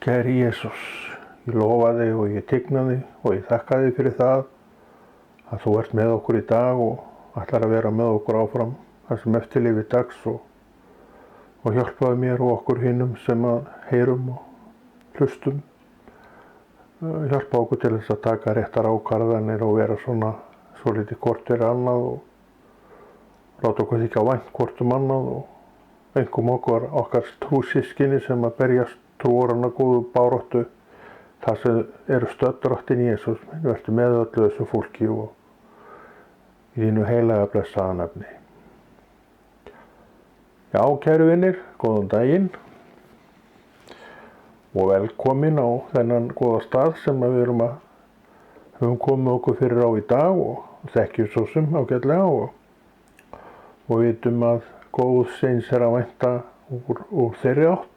Kæri Jesús, ég lofa þig og ég tigna þig og ég þakka þig fyrir það að þú ert með okkur í dag og ætlar að vera með okkur áfram þar sem eftir lifir dags og hjálpaðu mér og okkur hinum sem að heyrum og hlustum. Hjálpa okkur til þess að taka réttar ákvarðanir og vera svona svolítið hvort fyrir annað og láta okkur þykja vænt hvort annað og einkum okkar trúsystkini sem að berjast trúarana góðu baráttu þar sem eru stödd drottinn Jesús minn, vertu með öllu þessu fólki og í þínu heilaga blessaða nafni. Já, kæru vinir, góðan daginn og velkomin á þennan góða stað sem við höfum komið okkur fyrir á í dag og þekkjum svo sem ágætlega og vitum að góðs eins að vænta úr þeirri átt.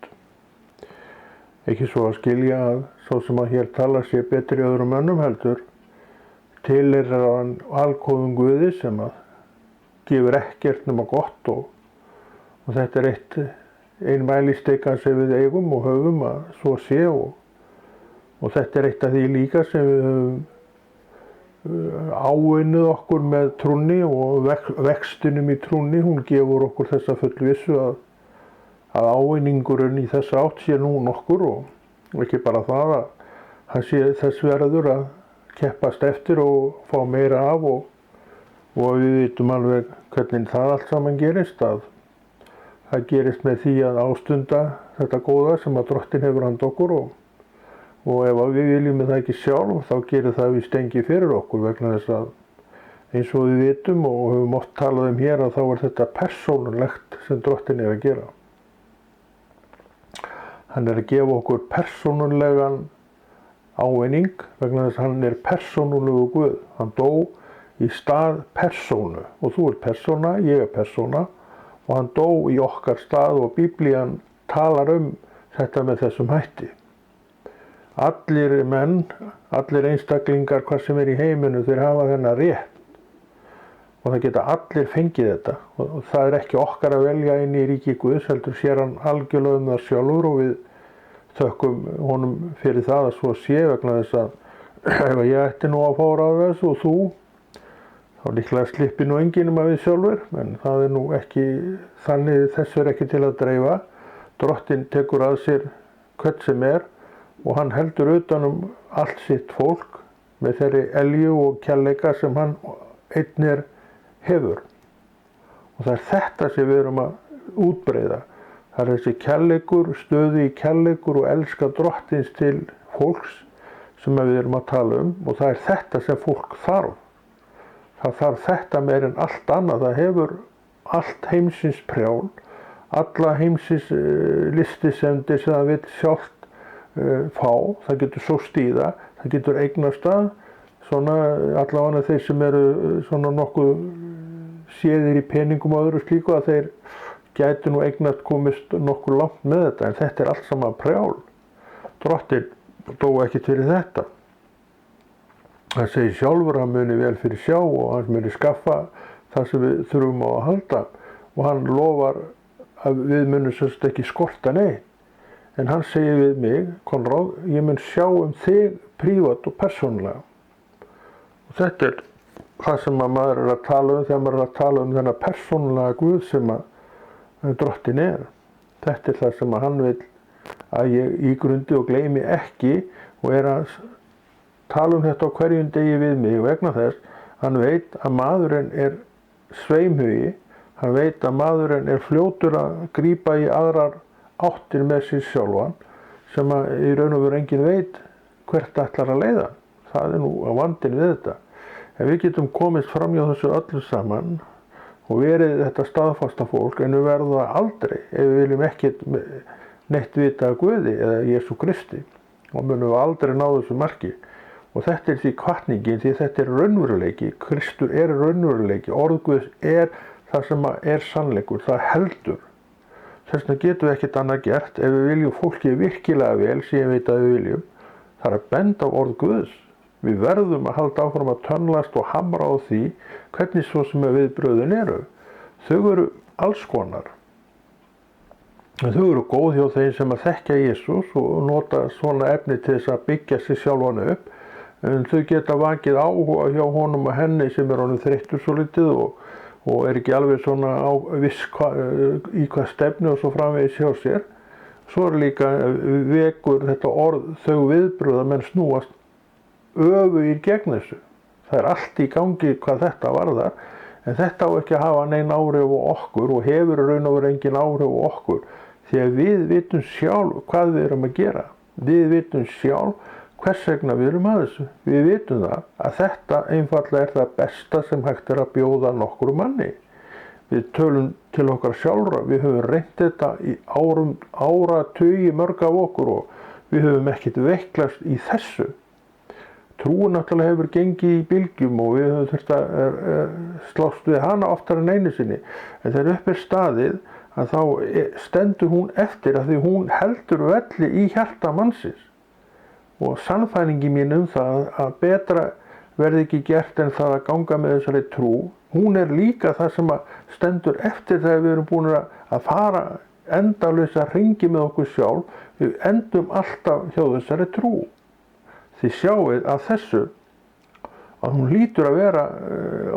Ekki svo að skilja að sá sem að hér tala sé betri öðrum mönnum heldur tilheyrir hann algóðum Guði sem að gefur ekkert nema gott og þetta er ein mælistikan sem við eigum og höfum að svo sé og þetta er eitt af því líka sem við höfum áunnið okkur með trúnni og vextinum í trúnni, hún gefur okkur þessa fullvissu að ávinningurinn í þessa átt sé nú nokkur og ekki bara það að hann sé þess verður að keppast eftir og fá meira af og við vitum alveg hvernig það allt saman gerist að það gerist með því að ástunda þetta góða sem að Drottinn hefur handa okkur og ef við viljum það ekki sjálf þá gerir það víst enginn fyrir okkur vegna þess að eins og við vitum og höfum oft talað hér að þá er þetta persónulegt sem Drottinn er að gera. Hann er að gefa okkur persónulegan ávinning vegna þess að hann er persónulegu Guð. Hann dó í stað persónu og þú ert persóna, ég er persóna og hann dó í okkar stað og Biblían talar þetta með þessum hætti. Allir menn, allir einstaklingar hvað sem er í heiminu þeir hafa þennan rétt og það geta allir fengið þetta og það er ekki okkar að velja inn í ríki Guðs heldur sér hann algjörlega það sjálfur og við þökkum honum fyrir það að svo sé vegna þess að ef ég ætti nú að fá ráð þessu og þú þá líklega slippi nú enginn við sjálfur en það er nú ekki þannig þessu er ekki til að dreifa. Drottinn tekur að sér hvern sem er og hann heldur utan allt sitt fólk með þeirri elju og kærleika sem hann einn hefur og það er þetta sem við erum að útbreiða. Það er þessi kærleikur, stöðu í kærleikur og elska Drottins til fólks sem við erum að tala og það er þetta sem fólk þarf. Það þarf þetta meir en allt annað. Það hefur allt heimsins prjál, alla heimsins listisemdir sem það vill sjálft fá. Það getur sóst í það, það getur eignast það. Svona allavega þeir sem eru svona nokkuð séðir í peningum og öðru slíku að þeir gæti nú eignast komist nokkuð langt með þetta en þetta er allt saman prjál. Drottinn dó ekki fyrir þetta. Hann segir sjálfur að hann muni vel fyrir sjá og hann muni skaffa það sem við þurfum á að halda og hann lofar að við munum sérst ekki skorta neitt. En hann segir við mig, Konráð, ég mun sjá þig prívat og persónulega. Og þetta er það sem maður er að tala þegar maður er að tala þennan persónulega Guð sem að Drottinn er. Þetta er það sem hann vil að ég ígrundi og gleymi ekki og er að tala þetta á hverjum degi við mig vegna þess hann veit að maðurinn er sveimhugi, hann veit að maðurinn er fljótur að grípa í aðrar áttir með sér sjálfan sem að í raun og veru enginn veit hvert ætlar að leiða. Það er nú að vandinn við þetta. Ef við getum komist fram hjá þessu öllu saman og verið þetta staðfasta fólk en við verðum það aldrei ef við viljum ekkert neitt vita af Guði eða Jesú Kristi og munum við aldrei ná þessu marki og þetta er því hvatningin því þetta er raunveruleiki, Kristur er raunveruleiki, orð Guðs er það sem er sannleikur, það heldur. Þess vegna getum við ekkert annað gert ef við viljum fólki virkilega vel sem ég veit að við viljum, það er að benda á orð Guðs. Við verðum að halda áfram að tönnlast og hamra á því hvernig svo sem viðbrögðin eru. Þau eru alls konar. Þau eru góð hjá þeim sem að þekkja Jesús og nota svona efni til þess að byggja sig sjálfan upp. En þau geta vakið áhuga hjá honum og henni sem honum þreyttur svolítið og ekki alveg svona viss í hvað stefnu og svo framvegis hjá sér. Svo líka vekur þetta orð þau viðbrögð að menn snúast öfugir gegn þessu. Það allt í gangi hvað þetta varðar, en þetta á ekki að hafa nein áhrif á okkur og hefur raun og veru engin áhrif á okkur. Því að við vitum sjálf hvað við erum að gera. Við vitum sjálf hvers vegna við erum að þessu. Við vitum það að þetta einfaldlega er það besta sem hægt er að bjóða nokkur manni. Við tölum til okkar sjálfra, við höfum reynt þetta í áratugi mörg af okkur og við höfum ekkert veiklast í þessu. Trúin náttúrulega hefur gengið í bylgjum og við höfum þurft að slást við hana oftar en einu sinni. En þegar upp er staðið að þá stendur hún eftir að því hún heldur velli í hjarta mannsins. Og sannfæringi mín það að betra verði ekki gert en það að ganga með þessari trú. Hún líka það sem að stendur eftir þegar við erum búin að fara endalausa hringi með okkur sjálf. Við endum alltaf hjá þessari trú. Þið sjáið að þessu að hún hlýtur að vera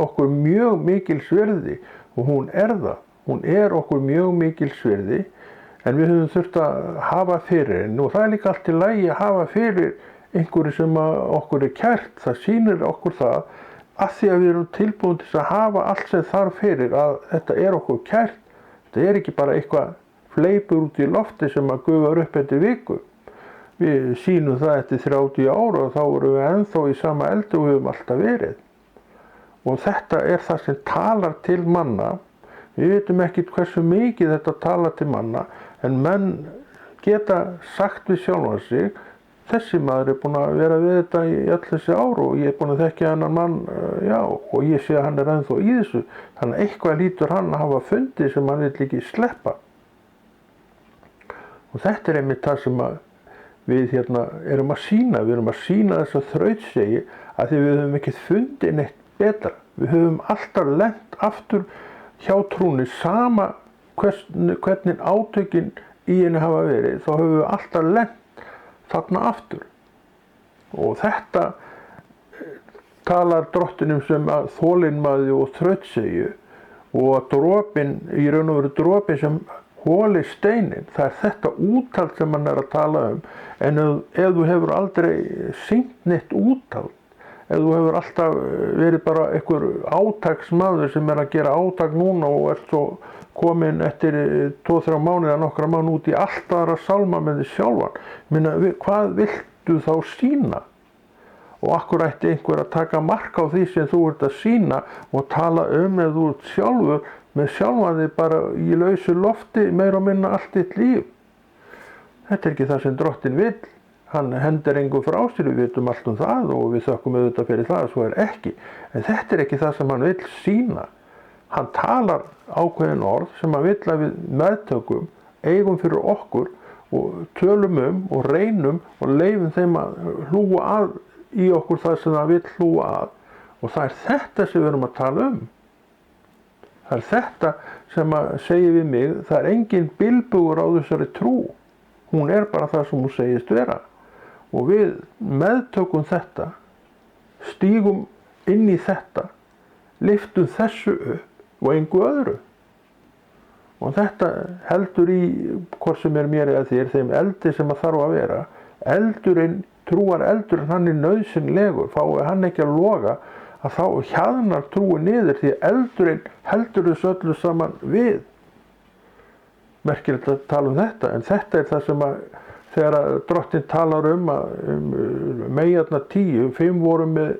okkur mjög mikils virði og hún það. Hún okkur mjög mikils virði en við höfum þurft að hafa fyrir henni og það líka allt í lagi að hafa fyrir einhverju sem okkur kært. Það sýnir okkur það að því að við erum tilbúin til að hafa allt sem þarf fyrir að þetta okkur kært. Þetta ekki bara eitthvað fleipur út í lofti sem að gufar upp eftir viku. Við sýnum það eftir 30 ára og þá erum við ennþá í sama eldi og við höfum alltaf verið. Og þetta það sem talar til manna. Við vitum ekkert hversu mikið þetta talar til manna, en menn geta sagt við sjálfan sig, þessi maður búinn að vera við þetta í öll þessi ár og ég búinn að þekkja hennan mann, og ég sé að hann ennþá í þessu. Þannig að eitthvað hlýtur hann að hafa fundið sem hann vill ekki sleppa. Og þetta einmitt það sem við erum að sýna. Við erum að sýna þessa þrautsegi að því við höfum ekkert fundið neitt betra. Við höfum alltaf lent aftur hjá trúni, sama hvernig átökin í henni hafa verið, þá höfum við alltaf lent þarna aftur. Og þetta talar drottinum sem að þolinmæði og þrautsegju og að dropinn, í raun og veru dropinn sem holi steinin, það þetta úthald sem hann að tala en ef þú hefur aldrei sýnt neitt úthald, ef þú hefur alltaf verið bara einhver átaksmaður sem að gera átak núna og svo komin eftir 2-3 mánuði nokkra mánuði út í allt aðra sálma með þig sjálfan. Hvað viltu þá sýna? Og akkur ætti einhver að taka mark á því sem þú ert að sýna og tala ef þú ert sjálfur með sjálfan þig bara í lausu lofti meira og minna allt þitt líf. Þetta ekki það sem drottinn vill. Hann hendir engu frá sér, við vitum allt það og við þökkum auðvitað fyrir það, svo ekki. En þetta ekki það sem hann vill sýna. Hann talar ákveðin orð sem hann vill að við meðtökum, eigum fyrir okkur og tölum og reynum og leyfum þeim að hlúa að í okkur það sem hann vill hlúa að. Og það þetta sem við erum að tala Það þetta sem að segja við mig, það engin bilbugur á þessari trú. Hún bara það sem hún segist vera. Og við meðtökum þetta, stígum inn í þetta, lyftum þessu upp og engu öðru. Og þetta heldur í, hvort sem mér eða þér, þeim eldi sem að þarf að vera. Trúar eldurinn, hann nauðsynlegur, fái hann ekki að loga, að þá hjaðnar trúin niður því eldurinn heldur þessu öllu saman við. Merkilegt að tala þetta, en þetta það sem að þegar drottinn talar meyjarnar 10, 5 voru með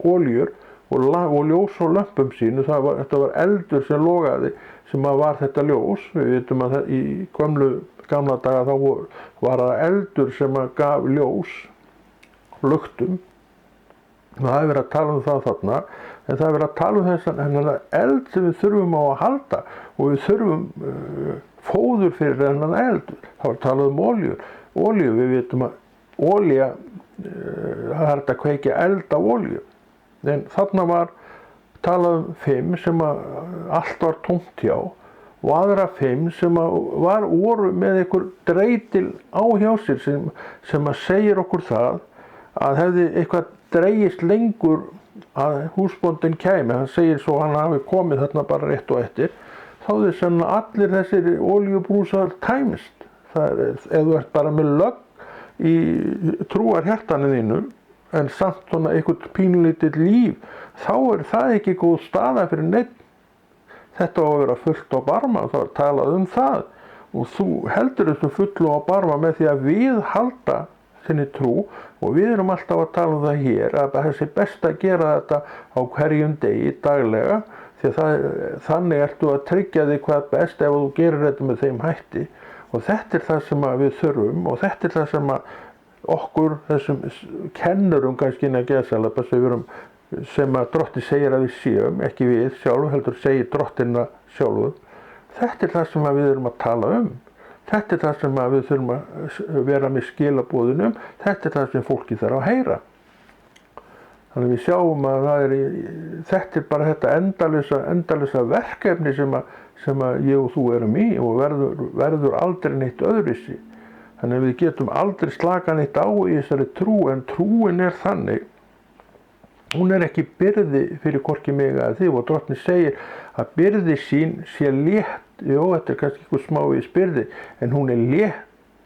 oljur og ljós á lömpum sínu. Þetta var eldur sem logaði, sem var þetta ljós. Við vitum að í gamla daga þá var það eldur sem gaf ljós luktum. Það verið að tala það þarna, en það verið að tala þennan eld sem við þurfum á að halda og við þurfum fóður fyrir þennan eld. Það var talað olíu, við vitum að olía, það hægt að kveikja eld af olíu. En þarna var talað 5 sem allt var tómt hjá og aðra 5 sem voru með einhver dreitil á hjá sér sem segir okkur það að hefði eitthvað dregist lengur að húsbóndinn kæmi, hann segir svo hann hafi komið þarna bara rétt og eftir, þá er sem allir þessir olíubrúsar tæmist. Það ef þú ert bara með lögn í trúarhjartanu þínu, en samt svona einhvern pínlítið líf, þá er það ekki góð staða fyrir neitt. Þetta á að vera fullt á barma, þá er talað það. Og þú heldur þessu fullu á barma með því að viðhalda þinni trú, og við erum alltaf að tala það hér, að það sé best að gera þetta á hverjum degi, daglega, því að þannig ertu að tryggja þig hvað best ef þú gerir þetta með þeim hætti. Og þetta er það sem við þurfum, og þetta er það sem okkur, þessum kennurum kannski innan geðsalapa sem að Drottinn segir að við séum, ekki við sjálf, heldur segir Drottina sjálfur. Þetta er það sem við erum að tala Þetta er það sem við þurfum að vera með skilaboðunum, þetta er það sem fólki þarf að heyra. Þannig við sjáum að þetta er bara þetta endalausa verkefni sem ég og þú erum í og verður aldrei neitt öðruvísi. Þannig að við getum aldrei slakað neitt á í þessari trú, en trúin er þannig, hún er ekki byrði fyrir hvorki mig eða þig, og Drottinn segir að byrði sín sé létt. Jó, þetta er kannski eitthvað smávegis byrði, en hún er létt.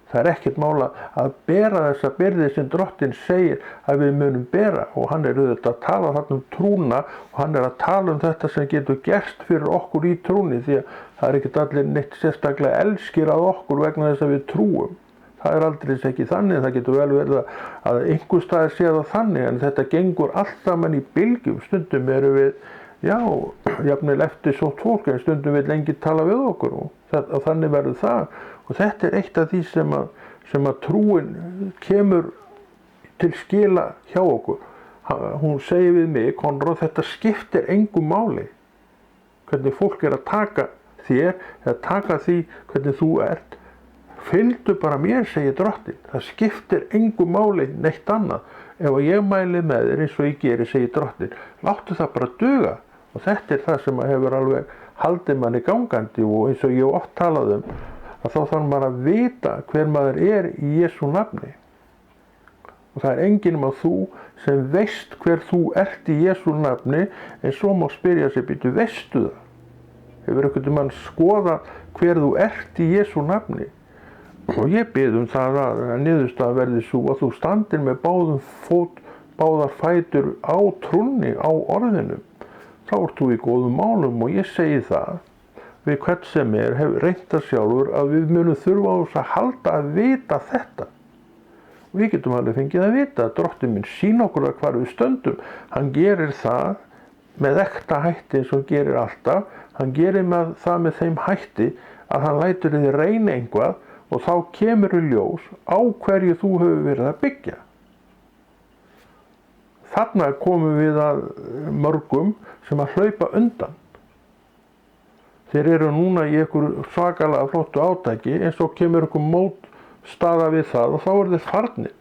Það er ekkert mála að bera þessa byrði sem Drottinn segir að við munum bera, og hann er auðvitað að tala þarna trúna, og hann er að tala þetta sem getur gerst fyrir okkur í trúni, því að það er ekkert allir neitt sérstaklega elskir að okkur vegna þess að við trúum. Það er aldrei ekki þannig, það getur vel verið að einhver staðar sé það þannig, en þetta gengur allt saman í bylgjum. Stundum erum við, jafnvel eftir svo fólk, en stundum vil enginn tala við okkur, og þannig verður það. Og þetta er eitt af því sem að trúin kemur til skila hjá okkur. Hún segir við mig, Konráð, þetta skiptir engu máli hvernig fólk er að taka þér, eða taka því hvernig þú ert. Fylgdu bara mér, segir Drottinn. Það skiptir engu máli neitt annað. Ef ég mæli með þér eins og ég geri, segir Drottinn, láttu það bara duga. Og þetta er það sem hefur alveg haldið manni gangandi, og eins og ég oft talað að þá þarf maður að vita hver maður er í Jesú nafni. Og það er enginn nema þú sem veist hver þú ert í Jesú nafni, en svo má spyrja sig, býtu, veistu það? Hefur einhvern mann skoða hver þú ert í Jesú nafni? Og ég bið það að niðurstaðan verði svo að þú standir með báðar fætur á trúnni, á orðinum. Þá ert þú í góðum málum, og ég segi það við hvern sem hef reynt það sjálfur, að við munum þurfa á þess að halda að vita þetta. Og við getum alveg fengið að vita að Drottinn minn sýn okkur að hvar við stöndum. Hann gerir það með ekta hætti eins og hann gerir alltaf. Hann gerir það með þeim hætti að hann lætur þið reyna einhvað, og þá kemur í ljós á hverju þú hefur verið að byggja. Þarna komum við að mörgum sem að hlaupa undan. Þeir eru núna í einhver svakalega flottu átaki, eins og kemur einhver mótstaða við það, og þá eru þeir farnir.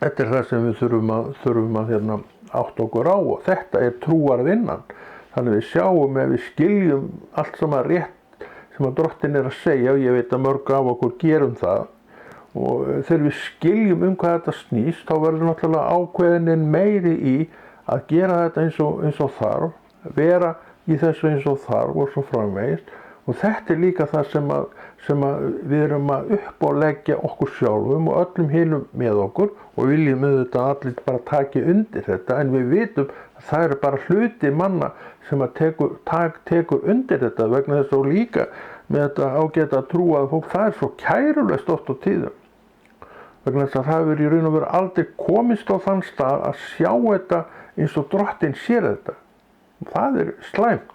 Þetta er það sem við þurfum að átta okkur á, og þetta er trúarvinnan. Þannig við sjáum, ef við skiljum allt saman rétt sem að Drottinn er að segja, og ég veit að mörg af okkur gerum það, og þegar við skiljum hvað þetta snýst, þá verður náttúrulega ákveðinin meiri í að gera þetta eins og þarf, vera í þessu eins og þarf og svo framvegis. Og þetta er líka það sem við erum að uppáleggja okkur sjálfum og öllum hinum með okkur, og viljum auðvitað allir bara taki undir þetta, en við vitum að það eru bara hluti manna sem að tekur undir þetta, vegna þess að líka með þetta ágæta að trúa að fólk, það er svo kærulegt oft á tíðum. Vegna þess að það hefur í raun og veru aldrei komist á þann stað að sjá þetta eins og Drottinn sér þetta. Það er slæmt.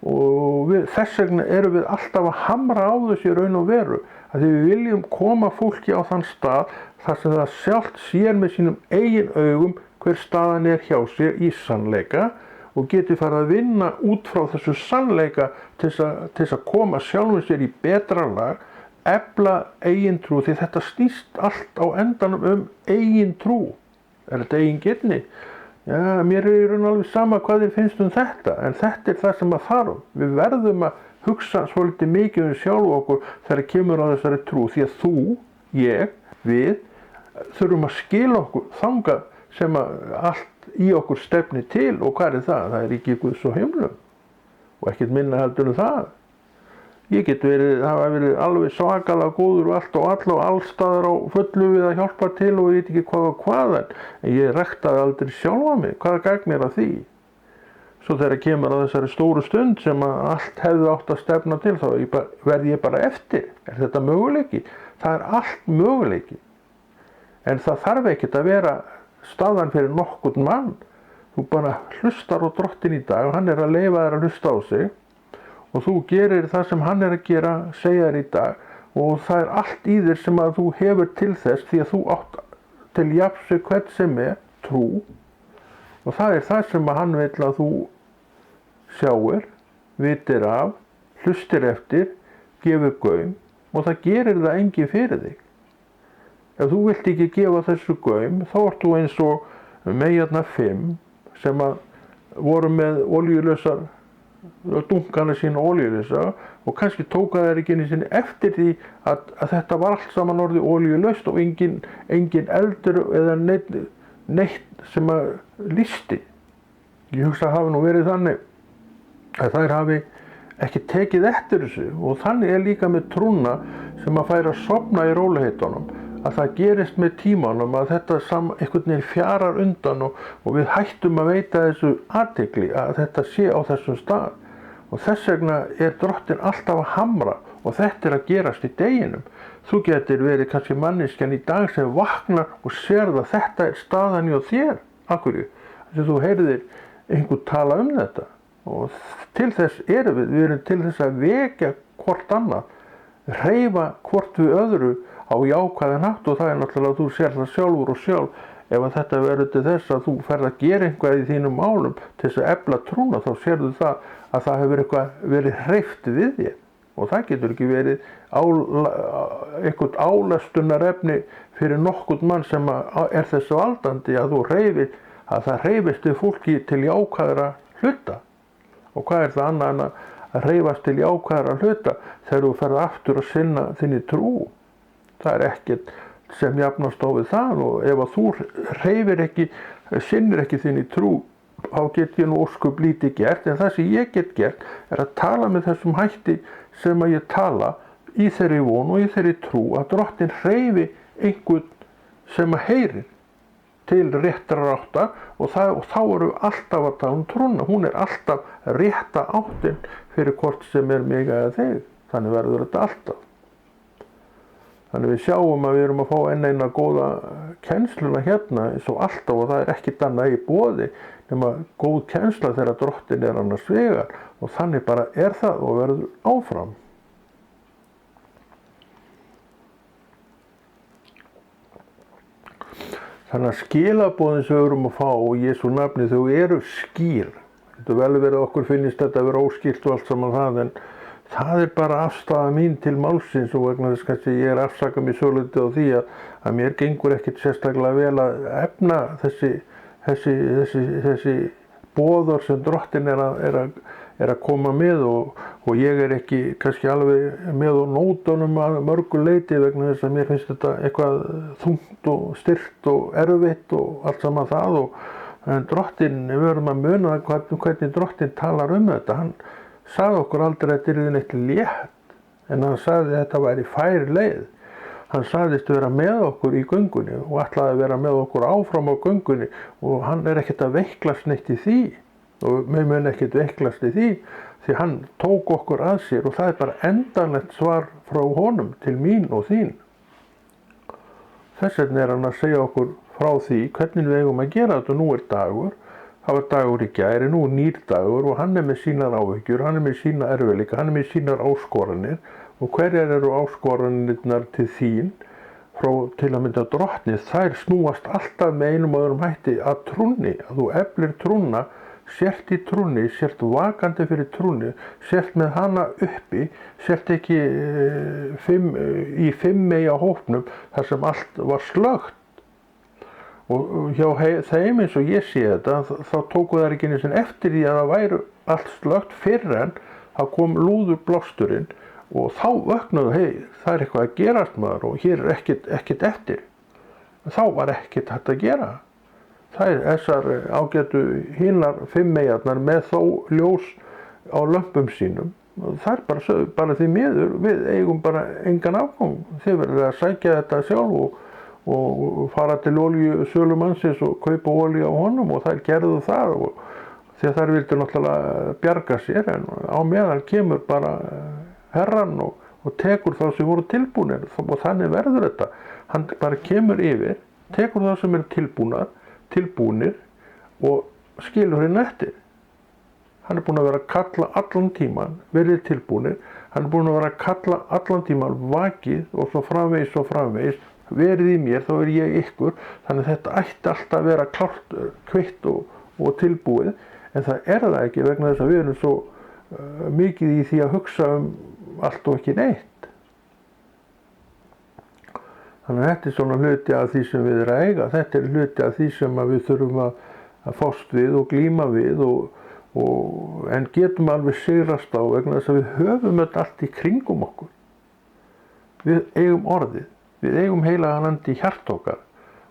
Og þess vegna erum við alltaf að hamra á þessu í raun og veru, að því við viljum koma fólki á þann stað þar sem það sjálft sér með sínum eigin augum hver staðan er hjá sér í sannleika, og getur farið að vinna út frá þessu sannleika til þess að koma sjálfum sér í betra lag, efla eigin trú, því þetta snýst allt á endanum eigin trú. Er þetta eigin getni? Já, mér í raun alveg sama hvað þér finnst þetta, en þetta það sem að þarf. Við verðum að hugsa svolítið mikið sjálf okkur þegar kemur á þessari trú, því að þú, ég, við þurfum að skila okkur þangað sem að allt í okkur stefni til, og hvað það? Það ríki Guðs og himnum og ekkert minna heldur það. Ég get hafa verið alveg svakalega góður og allt og all og allstaðar á fullu við að hjálpa til og ég veit ekki hvað og hvaðan, en ég rektaði aldrei sjálfa mig. Hvaða gagn af því? Svo þegar kemur á þessari stóru stund sem að allt hefði átt að stefna til, þá verð ég bara eftir. Er þetta möguleiki? Það allt möguleiki. En það þarf ekkert að vera staðan fyrir nokkurn mann. Þú bara hlustar á Drottinn í dag og hann að leyfa þér að hlusta á sig. Og þú gerir það sem hann að gera, segja þér í dag, og það allt í þér sem að þú hefur til þess, því að þú átt til jafns við hvern sem trú, og það það sem að hann vill að þú sjáir, vitir af, hlustir eftir, gefur gaum, og það gerir það enginn fyrir þig. Ef þú vilt ekki gefa þessu gaum, þá ert þú eins og meyjarnar 5 sem að voru með olíulausar dunkana sína olíulausa, og kannski tóka þær ekki einu sinni eftir því að þetta var allt saman orðið olíulaust og engin eldur eða neitt sem að lýsti. Ég hugsa að hafi nú verið þannig að þær hafi ekki tekið eftir þessu, og þannig líka með trúna sem að færa að sofna í rólegheitunum, að það gerist með tímanum að þetta einhvern veginn fjarar undan og við hættum að veita þessu athygli að þetta sé á þessum stað. Og þess vegna Drottinn alltaf að hamra, og þetta að gerast í deginum. Þú getur verið kannski manneskjan í dag sem vaknar og sérð að þetta staðan hjá þér. Af hverju? Þess að þú heyrðir einhvern tala þetta. Og til þess við erum til þess að vekja hvort annað, hreyfa hvort við öðru á jákvæðan hátt, og það náttúrulega að þú sér það sjálfur og sjálf. Ef að þetta verður til þess að þú ferð að gera eitthvað í þínum málum til þess að efla trúna, þá sérðu það að það hefur eitthvað verið hreyft við þér, og það getur ekki verið eitthvað álestunarefni fyrir nokkurn mann sem þess valdandi að það hreyfist við fólki til jákvæðra hluta. Og hvað það annað en að hreyfast til jákvæðra hluta þegar þú ferð aftur að sinna þinni trú? Það ekkert sem jafnast á við það, og ef að þú sinnir ekki þinni trú, þá get ég nú ósköp lítið gert, en það sem ég get gert að tala með þessum hætti sem að ég tala í þeirri von og í þeirri trú að Drottinn hreyfi einhvern sem að heyrir til réttrar áttar, og þá erum við alltaf að tala trúna. Hún alltaf rétta áttin fyrir hvort sem mig eða þig. Þannig verður þetta alltaf. Þannig við sjáum að við erum að fá enn eina góða kennsluna hérna eins og alltaf, og það ekkert annað í boði nema góð kennsla þegar Drottinn annars vegar, og þannig bara það og verður áfram. Þannig að skilaboðin sem við erum að fá í Jesú nafni, þau eru skýr. Þetta vel verið okkur finnist þetta að vera óskýrt og allt saman það, en það bara afstaða mín til málsins, og vegna þess kannski ég afsaka mig svolítið á því að mér gengur ekkert sérstaklega vel að efna þessi boðor sem Drottinn að koma með, og ég ekki kannski alveg með á nótunum að mörgu leyti, vegna þess að mér finnst þetta eitthvað þungt og styrt og erfitt og allt saman það, en Drottinn, við verðum að muna hvernig Drottinn talar þetta. Hann sagði okkur aldrei að þetta yrði neitt létt, en hann sagði að þetta væri fær leið. Hann sagðist vera með okkur í göngunni og ætlaði að vera með okkur áfram á göngunni, og hann ekkert að veiklast neitt í því, og við mun ekkert veiklast í því hann tók okkur að sér, og það bara endanlegt svar frá honum til mín og þín. Þess vegna hann að segja okkur frá því hvernig við eigum að gera þetta. Nú dagur. Það var dagur í gær, nú nýr dagur, og hann með sínar áhyggjur, hann með sína erfiðleika, hann með sínar áskoranir. Og hverjar eru áskoranirnar til þín til að mynda Drottni? Þær snúast alltaf með einum og öðrum hætti að trúnni, að þú eflir trúna, sért í trúnni, sért vakandi fyrir trúnni, sért með hana uppi, sért ekki í 5 hópnum þar sem allt var slökkt. og hjá þeim eins og ég sé þetta, þá tóku þær ekki einu sinni eftir því að það væru allt slökkt fyrr en það kom lúðurblásturinn og þá vöknuðu, hei, það eitthvað að gerast maður og hér ekkert eftir. Þá var ekkert hægt að gera. Það þessar ágætu hinar 5 meyjarnar með þó ljós á lömpum sínum. Það bara sögðu, bara því miður, við eigum bara engan afgang. Þið verður að sækja þetta sjálf og fara til olíusölumannsins og kaupa olíu á honum og þær gerðu það því að þær vildu náttúrulega bjarga sér en á meðan kemur bara herran og tekur þá sem voru tilbúnir og þannig verður þetta. Hann bara kemur yfir, tekur þá sem eru tilbúnir og skilur hinn eftir. Hann búinn að vera að kalla allan tíman, verið tilbúnir, hann búinn að vera að kalla allan tíman vakið og svo framvegis, verið í mér, þá ég ykkur, þannig að þetta ætti alltaf að vera klárt, kvitt og tilbúið, en það það ekki vegna þess að við erum svo mikið í því að hugsa allt og ekki neitt. Þannig að þetta svona hluti af því sem við erum að eiga, þetta hluti af því sem við þurfum að fást við og glíma við en getum alveg sigrast á vegna þess að við höfum þetta allt í kringum okkur. Við eigum orðið, við eigum heilagan anda í hjarta okkar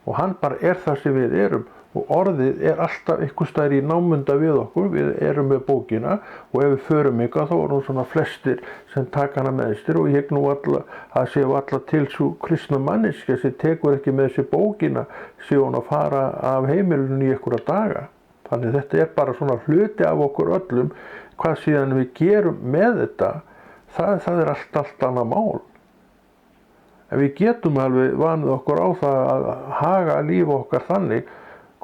og hann bara það sem við erum og orðið alltaf einhvers staðar í námunda við okkur, við erum með bókina og ef við förum eitthvað þá nú svona flestir sem taka hana með sér og ég nú að séu alla til svo kristna manneskja sem tekur ekki með sér bókina séu hún að fara af heimilinu í einhverja daga. Þannig þetta bara svona hluti af okkur öllum, hvað síðan við gerum með þetta, það allt annað mál. En við getum alveg vanið okkur á það að haga líf okkar þannig,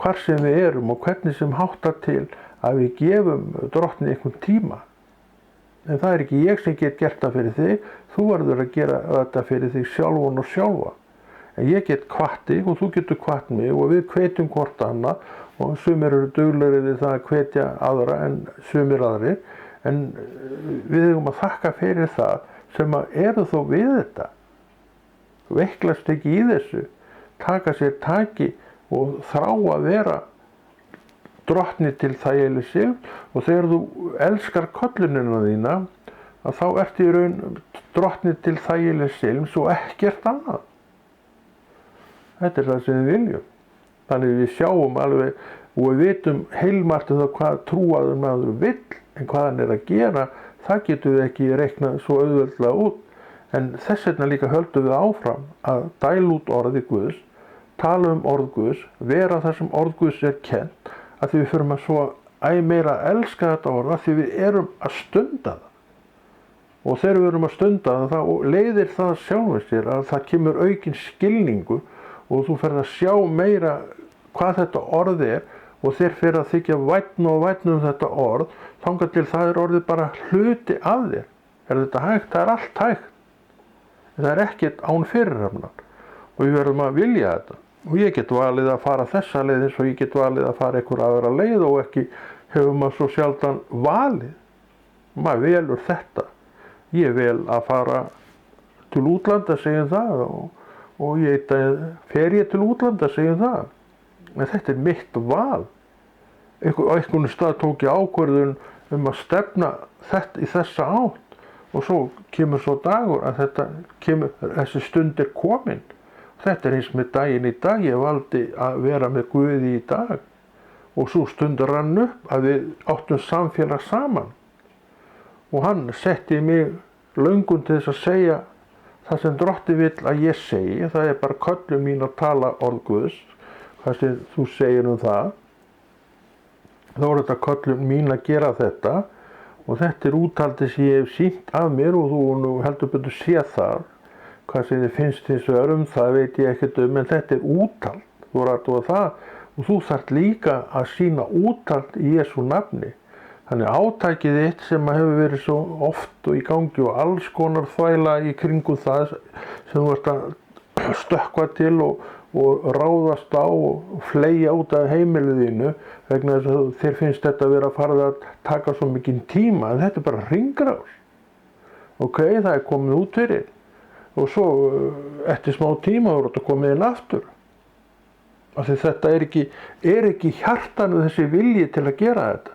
hvar sem við erum og hvernig sem háttar til að við gefum Drottni einhvern tíma. En það ekki ég sem get gert það fyrir þig, þú verður að gera þetta fyrir þig sjálfan og sjálfa. En ég get hvatt þig og þú getur hvatt mig og við hvetjum hvort annað og sumir eru duglegri við það að hvetja aðra en sumir aðrir, en við eigum að þakka fyrir það sem eru þó við þetta. Veiklast ekki í þessu, taka sér taki og þrá að vera Drottni til þægileg sigð og þegar þú elskar kollunina þína, að þá ertu í raun Drottni til þægileg sigð og ekkert annað. Þetta það sem við viljum. Þannig við sjáum alveg og við vitum heilmargt það hvað trúaður maður vill, en hvað hann að gera, það getum við ekki reiknað svo auðveldlega út. En þess vegna líka höldum við áfram að dæla út orði Guðs, tala orð Guðs, vera það sem orð Guðs kennt, að því við förum að svo meira að elska þetta orð, að því við erum að stunda það. Og þegar við erum að stunda það, þá leiðir það sjálfum sér að það kemur aukinn skilningu og þú ferð að sjá meira hvað þetta orð og þér fer að þykja vænn þetta orð, þangað til það orðið bara hluti af þér. Þetta hægt? Það allt hægt. En það ekkert án fyrirhafnar. Og við verðum að vilja þetta. Og ég get valið að fara þessa leið eins og ég get valið að fara einhver aðra leið og ekki hefur maður svo sjaldan valið. Maður velur þetta. Ég vel að fara til útlanda, segjum það, og fer ég til útlanda, segjum það. En þetta mitt val. Á einhvern stað tók ég ákvörðun að stefna þetta í þessa átt og svo kemur svo dagur að þessi stund komin. Þetta eins með daginn í dag, ég valdi að vera með Guði í dag og svo stund rann upp að við áttum samfélag saman og hann setti mig löngun til þess að segja það sem Drottinn vill að ég segi, það bara köllun mín að tala orð Guðs. Hvað sem þú segir það, þá þetta köllun mín að gera þetta og þetta úthaldið sem ég hef sýnt af mér og þú nú heldur betur séð það. Hvað sem þið finnst hins vegar það veit ég ekkert en þetta úthald, þú rættu það og þú þarft líka að sýna úthald í Jesú nafni. Þannig átækið þitt sem hefur verið svo oft og í gangi og alls konar þvæla í kringum það sem þú ert að stökkva til og ráðast á og fleygja út af heimilið þínu vegna þess að þér finnst þetta að vera farið að taka svo mikinn tíma en þetta bara hringrás. Ok, það komið út fyrir og svo eftir smá tíma þú ert að koma inn aftur. af því þetta er ekki hjartanu þessi vilji til að gera þetta.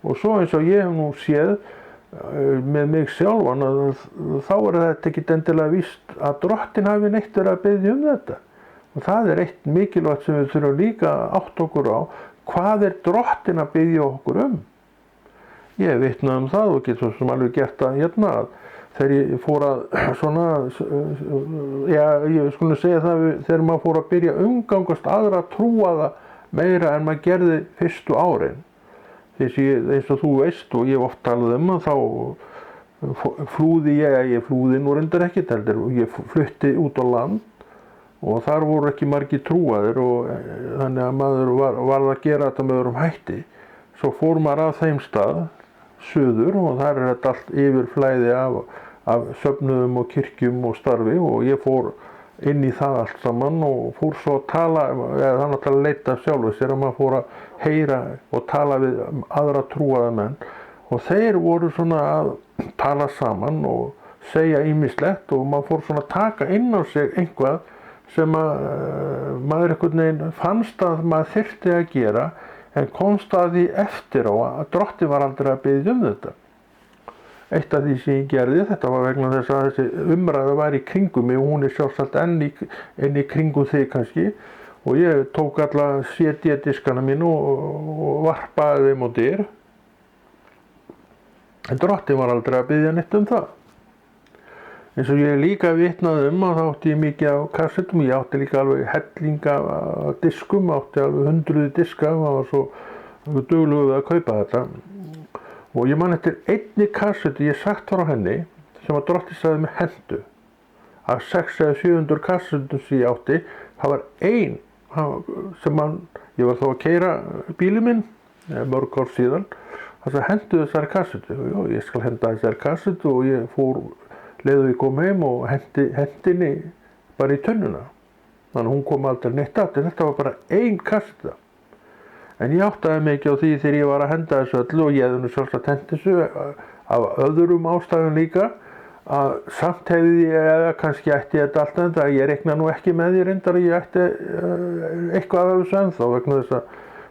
Og svo eins og ég hef nú séð með mig sjálfan að þá þetta ekki endilega víst að Drottinn hafi neitt verið að biðja þetta. Og það eitt mikilvægt sem við þurfum líka að átta okkur á, hvað Drottinn að biðja okkur Ég hef vitnað það og get svo sem alveg gert það hérna að þegar ég fór að svona, ég skulle segja það þegar maður fór að byrja umgangast aðra trúaða meira en maður gerði fyrstu árin. Eins og þú veist og ég hef oft talað að þá flúði ég flúði nú reyndar ekkert heldur og ég flutti út á land og þar voru ekki margir trúaðir og þannig að maður varð að gera þetta með öðrum hætti. Svo fór maður að þeim stað, suður, og þar þetta allt yfirflæði af söfnuðum og kirkjum og starfi og ég fór inn í það allt saman og fór svo að tala, eða þannig að leita sjálfur sér að maður fór að heyra og tala við aðra trúaða menn og þeir voru svona að tala saman og segja ýmislegt og maður fór svona að taka inn á sig einhvað sem að maður einhvern veginn fannst að maður þyrfti að gera en komst að því eftir á að Drottinn var aldrei að biðja þetta. Eitt af því sem ég gerði, þetta var vegna þess að þessi umræða var í kringum mig og hún sjálfsagt enn í kringum þig kannski og ég tók alla CD-diskana mín og varpaði þeim á dyr. En Drottinn var aldrei að biðja neitt það. Eins og ég líka vitnað að þá átti ég mikið á kassettum, ég átti líka alveg hellinga af diskum, átti alveg 100 diska, maður var svo duglegur að kaupa þetta. Og ég man eftir einni kassettu, ég sagt frá henni, sem að Drottinn sagði með hendu. Af 600 eða 700 kassettum sem ég átti, það var ein sem ég var þá að keyra bílinn minn, mörg ár síðan, þess að hendu þessari kassettu. Jó, ég skal henda þessari kassettu og ég fór leiðu ég kom heim og hendi henni bara í tunnuna. Þannig hún kom aldrei neitt aftur, þetta var bara ein kasseta. En ég áttaði mig ekki á því þegar ég var að henda þessu öllu og ég hefði nú sjálfsagt hent þessu af öðrum ástæðum líka að samt hefði ég eða kannski ætti þetta allt enda, ég reikna nú ekki með því reyndar að ég ætti eitthvað af þessu ennþá vegna þess að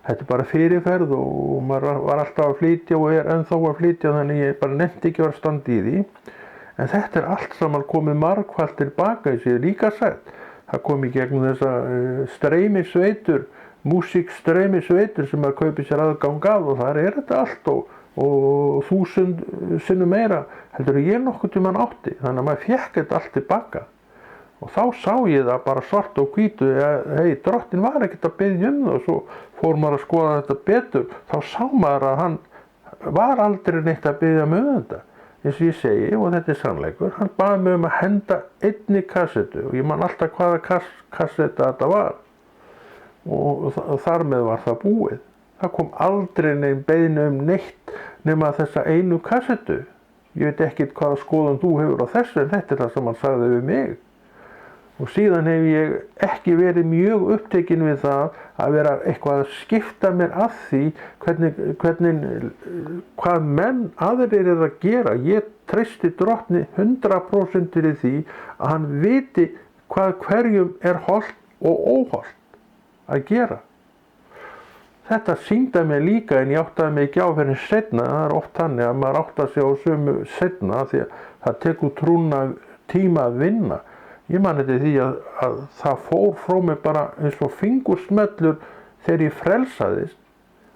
þetta bara fyrirferð og maður var alltaf að flytja og ennþá að flytja þannig ég bara nefndi ekki að vera standi í því. En þetta allt saman komið margfalt tilbaka í sig líka sagt. Það kom í gegnum þessa streymisveitur, músíkstreymisveitur sem maður kaupir sér aðgang að og þar þetta allt og 1000 sinnum meira heldur ég nokkuð tímann átti. Þannig að maður fékk þetta allt tilbaka. Og þá sá ég það bara svart og hvítu að Drottinn var ekkert að biðja það og svo fór maður að skoða þetta betur. Þá sá maður að hann var aldrei neitt að biðja þetta. Eins og ég segi, og þetta sannleikur, hann baði mig að henda einni kassettu og ég man alltaf hvaða kassetta þetta var og þar með var það búið. Það kom aldrei neinn beiðni neitt nema þessa einu kassettu. Ég veit ekkert hvaða skoðun þú hefur á þessu en þetta það sem hann sagði við mig. Og síðan hef ég ekki verið mjög upptekinn við það að vera eitthvað að skipta mér að því hvað menn aðrir að gera. Ég treysti Drottni 100% í því að hann viti hvað hverjum hollt og óhollt að gera. Þetta sýndi mér líka en ég áttaði mig ekki á fyrir seinna. Það oft þannig að maður áttar sig á sömu seinna því að það tekur trúna tíma að vinna. Ég man eftir því að það fór frá mig bara eins og fingursmellur þegar ég frelsaðist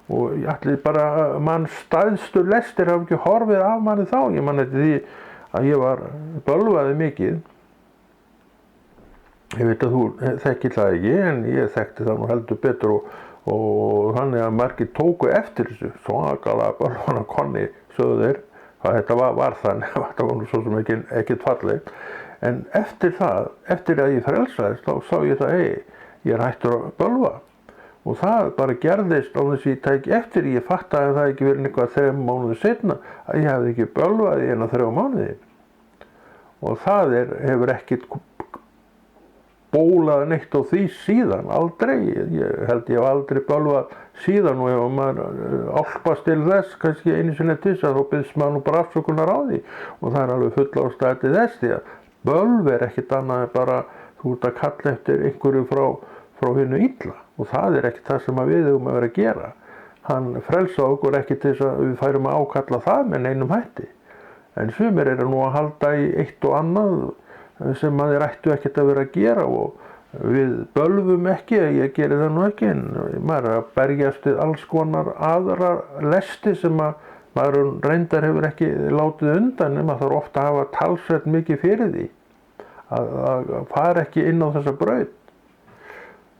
og ég ætli bara mann stæðstu lestir hafa ekki horfið af manni þá. Ég man eftir því að ég var bölvaði mikið. Ég veit að þú þekkir það ekki en ég þekkti það nú heldur betur og þannig að margir tóku eftir þessu svakalega bölvana konni sögðu þeir. Þetta var þannig, þetta var nú svo sem ekkert fallegt. En eftir það, eftir að ég frelsaðist, þá sá ég það, ég hættur að bölva. Og það bara gerðist á þess að ég tæki eftir, ég fattaði að það ekki verið eitthvað 3 mánuði seinna, að ég hefði ekki bölvað í 1-3 mánuði. Og það hefur ekkert bólað neitt á því síðan, aldrei. Ég held ég hef aldrei bölvað síðan og ef maður álpast til þess, kannski einu sinni til þess að þá byrðst maður nú bara afsökunar á því. Og það alveg full ástæða til þess því að bölv ekkert annað en bara þú ert að kalla eftir einhverju frá hinu illa og það ekki það sem við eigum að vera að gera. Hann frelsaði okkur ekki til þess að við færum að ákalla það með neinum hætti. En sumir eru nú að halda í eitt og annað sem að þeir ættu ekkert að vera að gera og við bölvum ekki, ég geri það nú ekki, en maður er að berjast við alls konar aðra lesti sem að maður reyndar hefur ekki látið undan, en maður þarf ofta að hafa talsvert mikið fyrir því að fara ekki inn á þessa braut.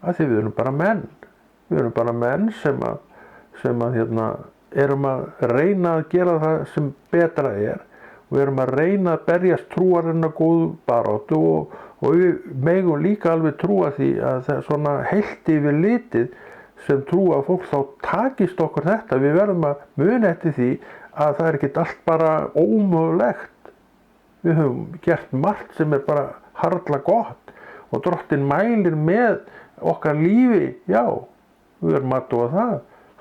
Af því við erum bara menn. Við erum bara menn sem að erum að reyna að gera það sem betra er. Við erum að reyna að berjast trúarinnar góðu baráttu og við megum líka alveg trúa því að það svona heilt yfir litið sem trúa fólk þá takist okkur þetta. Við verðum að muna eftir því að það ekki allt bara ómögulegt. Við höfum gert margt sem er bara harla gott og Drottinn mælir með okkar lífi, já, við erum að athúa það.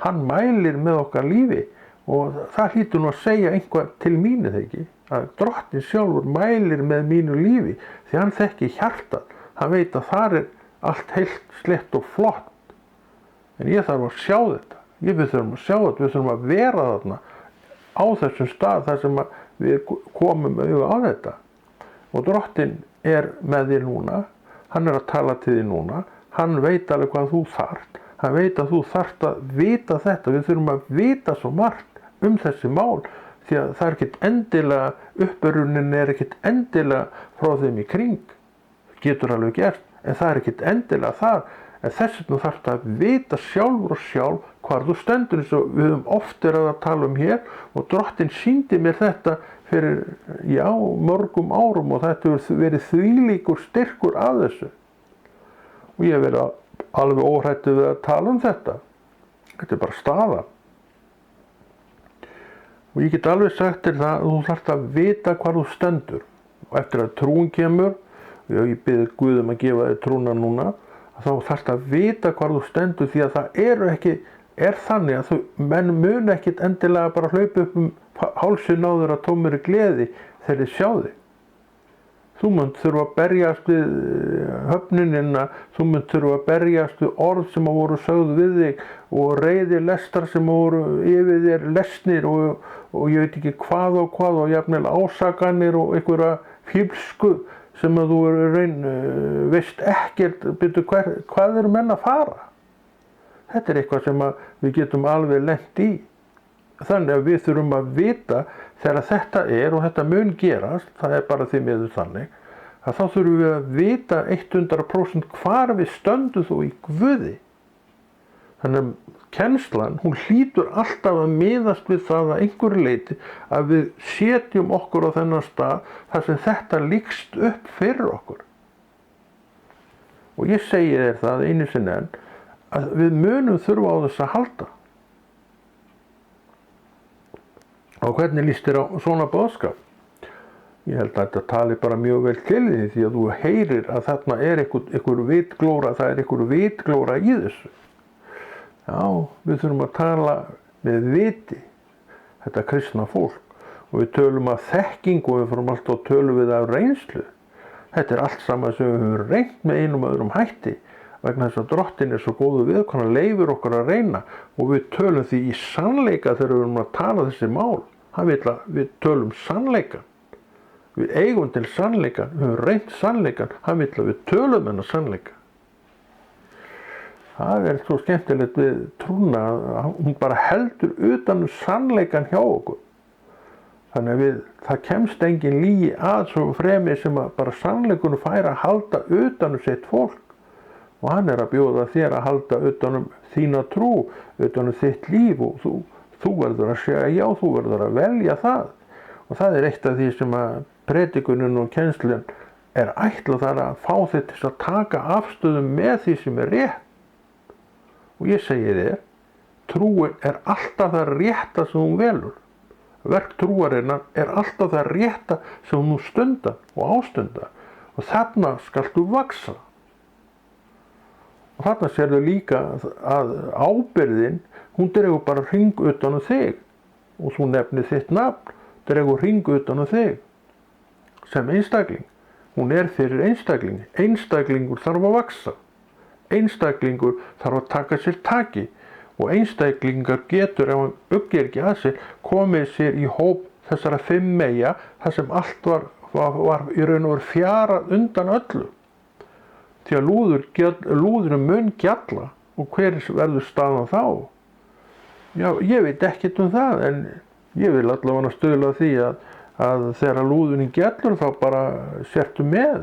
Hann mælir með okkar lífi og það hlýtur nú að segja einhver til mínu þegar ekki, að Drottinn sjálfur mælir með mínu lífi því hann þekki hjartað, hann veit að þar er allt heilt, slett og flott. En ég þarf að sjá þetta, við þurfum að sjá þetta, við þurfum að vera þarna á þessum stað þar sem við komum auðvitað á þetta. Og Drottinn er með þér núna, hann er að tala til þér núna, hann veit alveg hvað þú þarft, hann veit að þú þarft að vita þetta, við þurfum að vita svo margt þessi mál, því að það er ekkert endilega, upprunin er ekkert endilega frá þeim í kring, getur alveg gert, en það er ekkert endilega þar, en þess vegna þarft að vita sjálfur og sjálf hvar þú stendur, eins og við höfum oft verið að tala hér og Drottinn sýndi mér þetta fyrir, já, mörgum árum og þetta hefur verið þvílíkur styrkur af þessu. Og ég hef verið alveg óhræddur við að tala þetta. Þetta er bara staðan. Og ég get alveg sagt þér það að þú þarft að vita hvar þú stendur. Og eftir að trúin kemur, og ég bið Guð að gefa þér trúna núna, þá þarft að vita hvar þú stendur því að það er þannig að menn mun ekkit endilega bara hlaupa upp hálsinn á þér að tómri gleði þegar þið sjá þig. Þú munt þurfa að berjast við höfnunina, þú munt þurfa að berjast við orð sem voru sögð við þig og reiði lestar sem voru yfir þér lesnir og ég veit ekki hvað og jafnvel ásakanir og einhverja fíflsku sem að þú veist ekkert, byrju hvað eru menn að fara? Þetta er eitthvað sem við getum alveg lent í. Þannig að við þurfum að vita þegar þetta er og þetta mun gerast, það er bara því miður þannig, að þá þurfum við að vita 100% hvar við stöndum þó í Guði. Þannig að kennslan, hún hlýtur alltaf að miðast við það að einhverju leyti að við setjum okkur á þennan stað þar sem þetta lýkst upp fyrir okkur. Og ég segi þér það einu sinni enn, að við munum þurfa á þess að halda. Og hvernig líst þér á svona boðskap? Ég held að þetta tali bara mjög vel til því að þú heyrir að þarna er einhver vitglóra, það er einhver vitglóra í þessu. Já, við þurfum að tala með viti, þetta kristna fólk, og við tölum af þekkingu og við fórum alltaf að tölum við af reynslu. Þetta er allt saman sem við höfum reynt með einum öðrum hætti, vegna þess að Drottinn er svo góður við, hann leyfir okkur að reyna og við tölum því í sannleika þegar við erum að tala þessi mál. Hann vil að við tölum sannleikan. Við eigum til sannleikan, við höfum reynt sannleikan, hann vil að við tölum hennar sannleika. Það er svo skemmtilegt við trúna að hún bara heldur utan sannleikan hjá okkur. Þannig að það kemst engin lygi að svo fremi sem að bara sannleikunum fær að halda utan sitt fólk. Og hann er að bjóða þér að halda utan þína trú, utan þitt líf og þú verður að segja já, þú verður að velja það. Og það er eitt af því sem að predikunin og kennslun er ætlað þar að fá þig til að taka afstöðu með því sem er rétt. Og ég segi þér, trúin er alltaf það rétta sem hún velur. Verk trúarinnar er alltaf það rétta sem hún stundar og ástundar. Og þarna skaltu vaxa. Og þarna sérðu líka að ábyrgðin, hún dregur bara hring utan þig. Og þú nefnir þitt nafn, dregur hring utan þig. Sem einstakling. Hún er fyrir einstakling. Einstaklingur þarf að vaxa. einstaklingur þarf að taka sér taki og einstaklingar getur, ef hann uggir ekki að sér, komið sér í hóp þessara 5 meyja þar sem allt var í raun og veru fjarað undan öllu. Því að lúðurinn mun gjalla og hver verður staðan þá? Já, ég veit ekkert um það en ég vil allavega stuðla að því að þegar lúðurinn gjallur þá bara sértu með.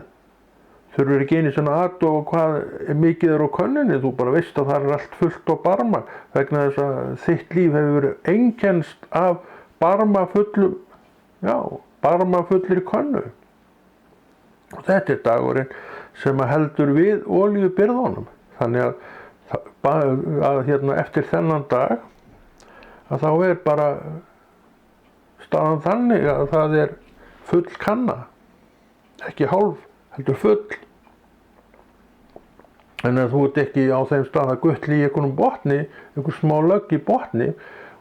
Þurfur ekki einu svona aðstofa hvað mikið á könninni, þú bara veist að það allt fullt á barma vegna þess að þitt líf hefur verið einkennst af barmafullir könnu. Og þetta dagurinn sem heldur við olíubirgðunum. Þannig að eftir þennan dag að þá bara staðan þannig að það full kanna, ekki hálf, heldur full. En þú ert ekki á þeim stað að gutli í einhverjum botni, einhver smá lögg í botni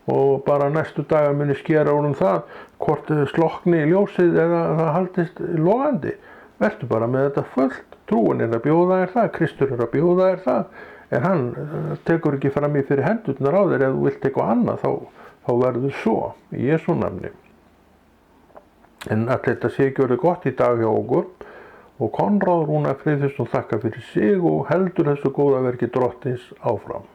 og bara næstu dagar muni skera úr það hvort slokkni í ljósið eða það haldist logandi. Vertu bara með þetta fullt, trúin að bjóða þér það, Kristur að bjóða þér það, en hann tekur ekki fram í fyrir hendurnar á þér. Ef þú vilt eitthvað annað þá verður svo, í Jesú nafni. En allt þetta sé gjörði gott í dag hjá okkur og Konráð Rúnar Friðfinnsson þakkar fyrir sig og heldur þessu góða verki Drottins áfram.